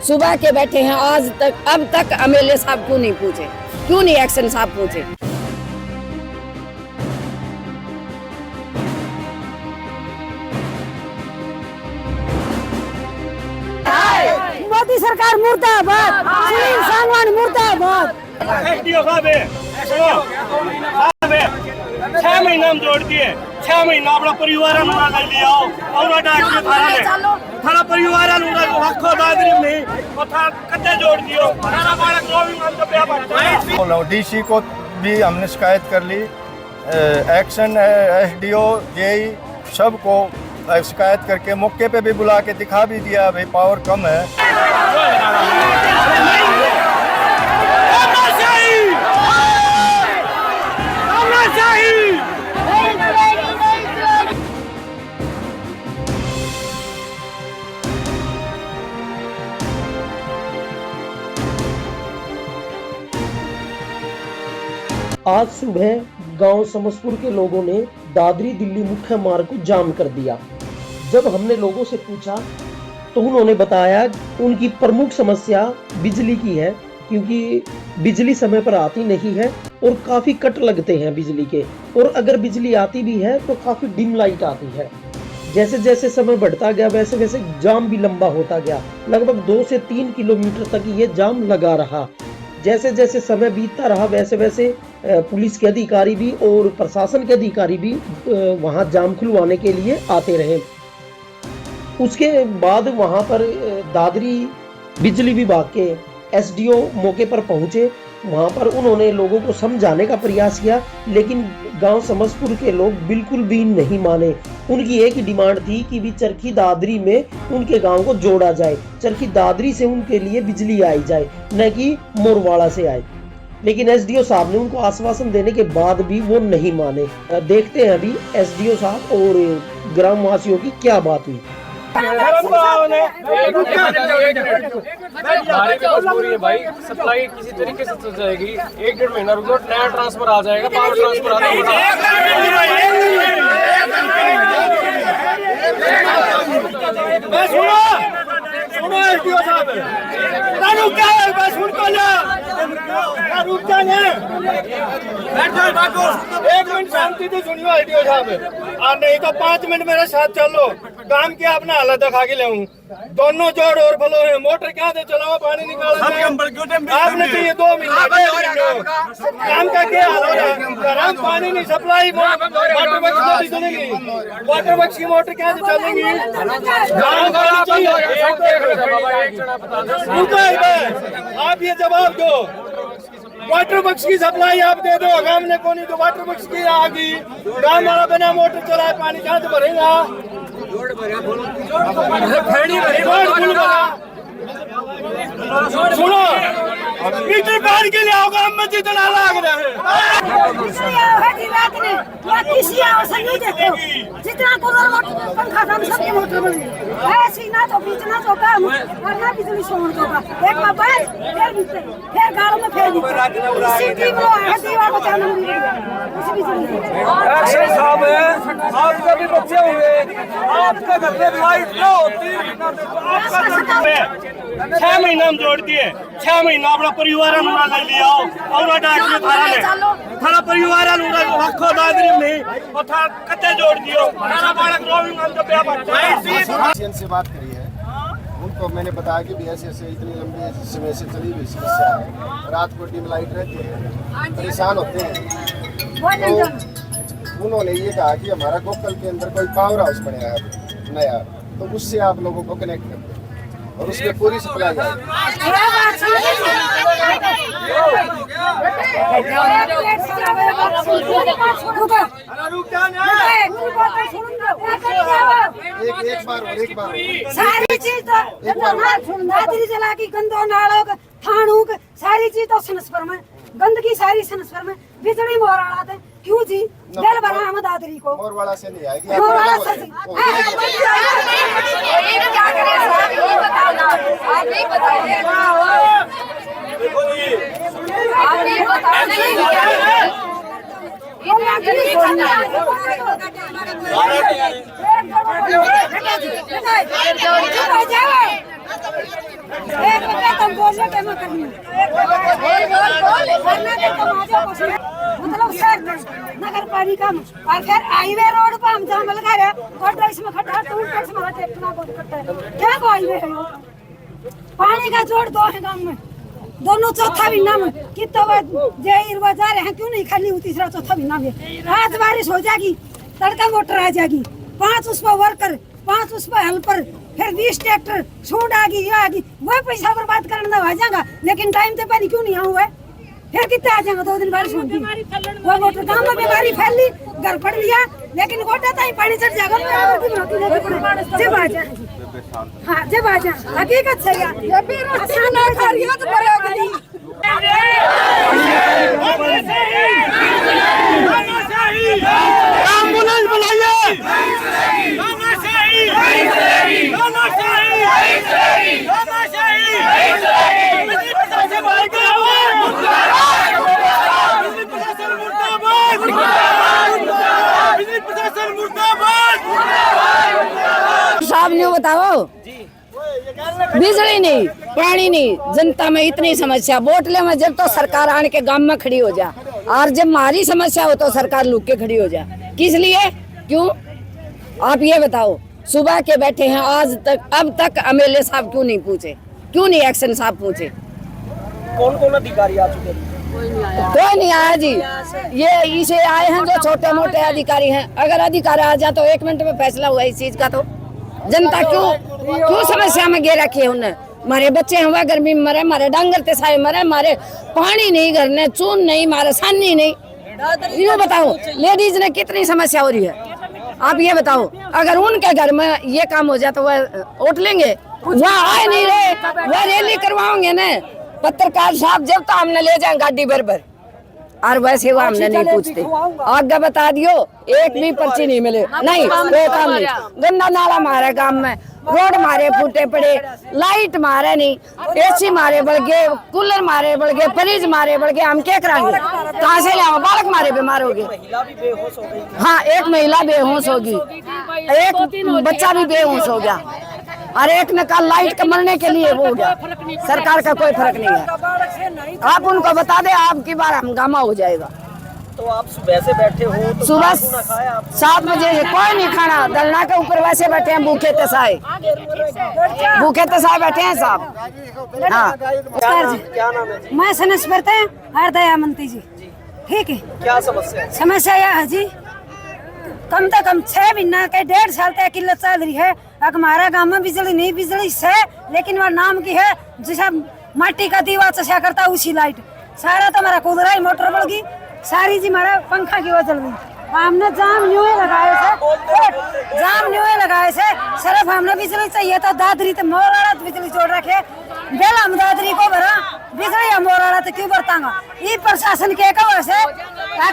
सुबह के बैठे हैं आज तक, अब तक एमएलए साहब क्यों नहीं पूछे, क्यों नहीं एक्शन साहब पूछे। मोदी सरकार मुर्दाबाद, सुनील सांगवान मुर्दाबाद। 6 महीना हम जोड़ दिए, 6 महीना अपना परिवार लिया थारा परिवार डीसी को भी हमने शिकायत कर ली, एक्शन एसडीओ जेई सबको शिकायत करके मौके पे भी बुला के दिखा भी दिया, भाई पावर कम है। आज सुबह गांव समसपुर के लोगों ने दादरी दिल्ली मुख्य मार्ग को जाम कर दिया। जब हमने लोगों से पूछा तो उन्होंने बताया उनकी प्रमुख समस्या बिजली की है, क्योंकि बिजली समय पर आती नहीं है और काफी कट लगते हैं बिजली के, और अगर बिजली आती भी है तो काफी डिम लाइट आती है। जैसे जैसे समय बढ़ता गया वैसे वैसे जाम भी लंबा होता गया, लगभग 2 से 3 किलोमीटर तक ये जाम लगा रहा। जैसे जैसे समय बीतता रहा वैसे वैसे पुलिस के अधिकारी भी और प्रशासन के अधिकारी भी वहां जाम खुलवाने के लिए आते रहे। उसके बाद वहां पर दादरी बिजली विभाग के एसडीओ मौके पर पहुंचे। वहां पर उन्होंने लोगों को समझाने का प्रयास किया, लेकिन गांव समसपुर के लोग बिल्कुल भी नहीं माने। उनकी एक ही डिमांड थी कि भी चरखी दादरी में उनके गांव को जोड़ा जाए, चरखी दादरी से उनके लिए बिजली आई जाए, न कि मोरवाड़ा से आए। लेकिन एसडीओ साहब ने उनको आश्वासन देने के बाद भी वो नहीं माने। देखते हैं अभी एसडीओ साहब और ग्रामवासियों की क्या बात हुई। भाई सप्लाई किसी तरीके से चल जाएगी, 1-1.5 महीना रुको, नया ट्रांसफर आ जाएगा, पावर ट्रांसफर आ एक मिनट शांति से सुनियो एसडीओ साहब, और नहीं तो 5 मिनट मेरे साथ चलो। काम की अपना हालत दिखा के ले दोनों जोड़ और फलो है, मोटर क्या दे चलाओ, पानी निकालो आपने चाहिए 2 महीने काम का क्या हाल हो रहा है। गरम पानी नहीं सप्लाई, वाटर वर्क्स चलेगी, वाटर वर्क्स की मोटर क्या से चलेगी। आप ये जवाब दो, वाटर वर्क्स की सप्लाई आप दे दो, गांव ने को नहीं तो वाटर वर्क्स की आ गई, गांव वाला बिना मोटर चलाए पानी कहाँ से भरेगा। सुनो मीटर पार के लिए आओगे, हम में जितना लाग रहा है जितना पंखा था सबकी मोटर बन गई, ऐसी ना तो बीचना तो काम वरना बिजली छोड़ दोगा। एक बार बस फिर गाँव में फिर दीवार बचाना साहब है। आपके भी बच्चे हुए, आपके घर में लाइट क्या होती है। 6 महीना हम जोड़ दिए, 6 महीना अपना परिवार लिया थारा परिवार रखो दादरी में और था कच्चे जोड़ दियो। से बात करी है, उनको मैंने बताया कि भी ऐसे इतनी लंबी समय से चली हुई समस्या है, रात को डिम लाइट रहती है, परेशान होते हैं। तो उन्होंने ये कहा कि हमारा गोकल के अंदर कोई पावर हाउस बनेगा नया, तो उससे आप लोगों को कनेक्ट कर दो और उसमें पूरी सप्लाई आएगी। एक बार सारी चीज दादरी जिला की गंदो नालों थानों सारी चीज तो संस्पर में, गंदगी सारी संस्पर में, बिजली मोरवाड़ा थे क्यों जी दिल भरा हम दादरी को। मोरवाड़ा से नहीं आएगी, मोरवाड़ा से एक रुपया तुम बोलो के मैं करनी मतलब सर नगर पालिका में और फिर हाईवे रोड पर हम जहाँ लगा रहे और इसमें खड्डा टूल टैक्स मारा ट्रैक्टर को कटता है क्या को हाईवे है पानी का जोड़ दो है गांव में दोनों चौथा भी नाम कितना बार जा रहे हैं क्यों नहीं खाली तीसरा चौथा भी नाम है आज बारिश हो जाएगी तड़का मोटर आ जाएगी 5 उस पर वर्कर 5 उस पर हेल्पर फिर 20 ट्रैक्टर छूट आ गई ये आ गई वह पैसा बर्बाद करना आ जाएगा लेकिन टाइम पे पानी क्यों नहीं हुआ है फिर कितना आ जाएगा 2 दिन बारिश होगी वो मोटर गाँव में बीमारी फैल ली घर पड़ लिया लेकिन गोटा ताई पानी चढ़ जाएगा जब आ जाए हाँ जब आ जाए हकीकत से एम्बुलेंस बुलाइए साहब ने बताओ बिजली नहीं पानी नहीं जनता में इतनी समस्या बोटले में जब तो सरकार आने के गांव में खड़ी हो जा और जब हमारी समस्या हो तो सरकार लुक के खड़ी हो जा किस लिए क्यों आप ये बताओ सुबह के बैठे हैं आज तक अब तक एमएलए साहब क्यों नहीं पूछे क्यों नहीं एक्शन साहब पूछे कौन कौन अधिकारी आ चुके हैं? कोई नहीं आया जी ये इसे आए हैं जो छोटे मोटे अधिकारी हैं अगर अधिकारी आ जाए तो 1 मिनट में फैसला हुआ इस चीज का तो जनता क्यों समस्या में गे रखी है उन्हें हमारे बच्चे हुआ गर्मी में मरे हमारे डांगर तेसाए मरे हमारे पानी नहीं घर ने चून नहीं हमारे सानी नहीं ये बताओ लेडीज ने कितनी समस्या हो रही है आप ये बताओ अगर उनके घर में ये काम हो जाए तो वह वोट लेंगे वहाँ आए नहीं रहे वह रैली करवाओगे न पत्रकार साहब जब तो हमने ले जाए गाड़ी भर और वैसे वो हमने नहीं पूछते आगे बता दियो एक भी पर्ची नहीं मिले नहीं कोई काम नहीं गंदा नाला मारे गांव में रोड मारे फूटे पड़े लाइट मारे नहीं एसी मारे बढ़ गए कूलर मारे बढ़ गए फ्रिज मारे बढ़ गए हम क्या कराएंगे कहाँ से लाओ बालक मारे बीमार हो गए हाँ एक महिला बेहोश होगी एक बच्चा भी बेहोश हो गया और एक ने कहा लाइट के मरने के लिए वो हो गया सरकार का कोई फर्क नहीं है आप उनको बता दे आपकी बार हंगामा हो जाएगा तो आप सुबह से बैठे हो तो सुबह 7 बजे से कोई नहीं खाना धरना के ऊपर वैसे बैठे हैं भूखे तसाए बैठे हैं साहब हाँ क्या नाम है जी? मैं सनस करते हैं हरदया मंत्री जी ठीक है क्या समस्या है? समस्या यह है जी कम से कम 6 महीना के 1.5 साल तक किल्लत चल रही है हमारा गांव में बिजली नहीं बिजली से लेकिन वह नाम की है जैसा माटी का दीवा चशा करता उसी लाइट सारा तो हमारा कुदरा ही मोटर बढ़ गई सारी जी हमारा पंखा की वजह चल गई हमने जाम न्यूए लगाए से सिर्फ हमने बिजली चाहिए तो दादरी तो मोराड़ा बिजली जोड़ रखे बेला हम दादरी को भरा बिजली हम मोराड़ा तो क्यों बरतांगा ये प्रशासन के कवर से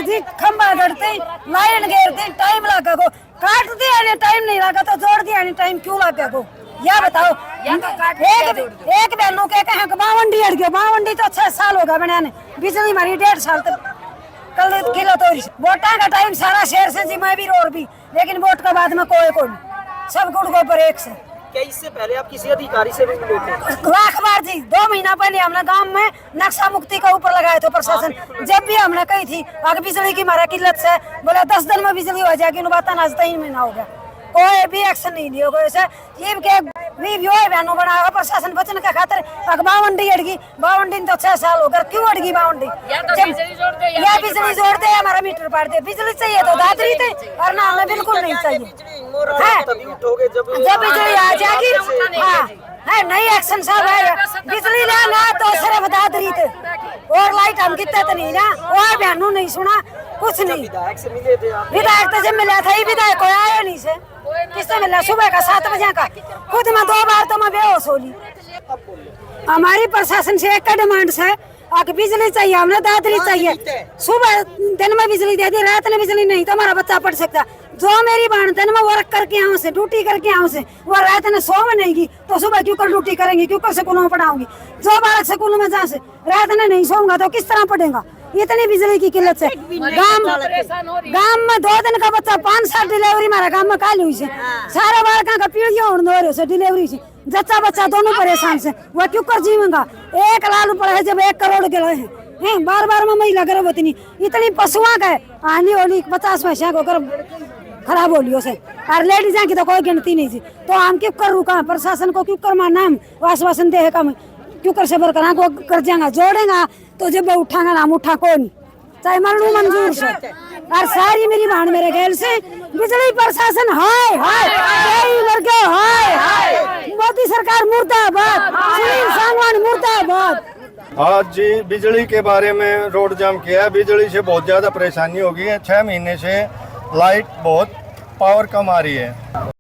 जी खंबा गड़ते लाइन घेरते टाइम लगा को काट दिया टाइम नहीं लगा तो जोड़ दिया टाइम क्यों लगा को या बताओ एक बहनों के कहे बावंडी अड़ गया बावंडी तो 6 साल होगा बनाने बिजली हमारी 1.5 साल तक कल किलो तो वोटा का टाइम सारा शहर से जी मैं भी रोड भी लेकिन वोट के बाद में कोई सब गुड़गो पर एक से क्या इससे पहले आप किसी अधिकारी से भी मिले थे? लाख बार जी 2 महीना पहले हमने गांव में नक्शा मुक्ति का ऊपर लगाए थे प्रशासन जब भी हमने कही थी अगर बिजली की हमारा किल्लत से बोला 10 दिन में बिजली हो जाएगी बात आज 3 महीना हो गया कोई भी एक्शन नहीं लिया कोई ऐसा ये बहनों बनाया प्रशासन बचन के खातिर बावंडी अड़गी बावंडी तो 6 साल हो गए क्यों अड़गी बावंडी या बिजली जोड़ दे हमारा मीटर पार दे बिजली चाहिए तो दादरी थे और ना हमें बिल्कुल नहीं चाहिए जब बिजली आ जाएगी हाँ है नहीं एक्शन साहब है बिजली ना तो सिर्फ दादरी थे और लाइट हम कितने तो नहीं ना और बहनों नहीं सुना कुछ नहीं विधायक तो जब मिला था विधायक को आया नहीं से किससे मिला सुबह का 7 बजे का खुद में 2 बार तो मैं बेहोश हो ली हमारी प्रशासन से एक डिमांड है आगे बिजली चाहिए हमने दादरी चाहिए सुबह दिन में बिजली दे दी रात में बिजली नहीं तो हमारा बच्चा पढ़ सकता जो मेरी बहन दिन में वर्क करके आऊँ से ड्यूटी करके आऊँ से वो रात में सो में नहीं तो सुबह क्यों कर ड्यूटी करेंगी क्यों कर स्कूलों में पढ़ाऊंगी जो बालक स्कूलों में जा से रात में नहीं सोऊंगा तो किस तरह पढ़ेगा इतनी बिजली की किल्लत से गांव में 2 दिन का बच्चा 5 साल डिलीवरी हमारा गांव में काली हुई से सारे बालका का पीढ़ियों से डिलीवरी से जच्चा बच्चा दोनों परेशान से, वह क्यों कर जीवेगा। 1 लाख पड़े है जब 1 करोड़ के रहे हैं, बार बार में महिला गर्भवती इतनी पशुआ का आनी होली 50 पैसा को कर खराब होलियो से, और लेडीज की तो कोई गिनती नहीं थी। तो हम क्यों कर रुका, प्रशासन को क्यों कर माना, हम आश्वासन दे कम क्यों कर सबर करा को कर जाएगा जोड़ेगा तो जब उठागा नाम उठा को नहीं, चाहे मरणू मंजूर से। और सारी मेरी बहन मेरे गैल से बिजली प्रशासन हाय हाय हाय हाय, मोदी सरकार मुर्दाबाद, सुनील सांगवान मुर्दाबाद। आज जी बिजली के बारे में रोड जाम किया। बिजली से बहुत ज़्यादा परेशानी हो गई है। 6 महीने से लाइट बहुत पावर कम आ रही है।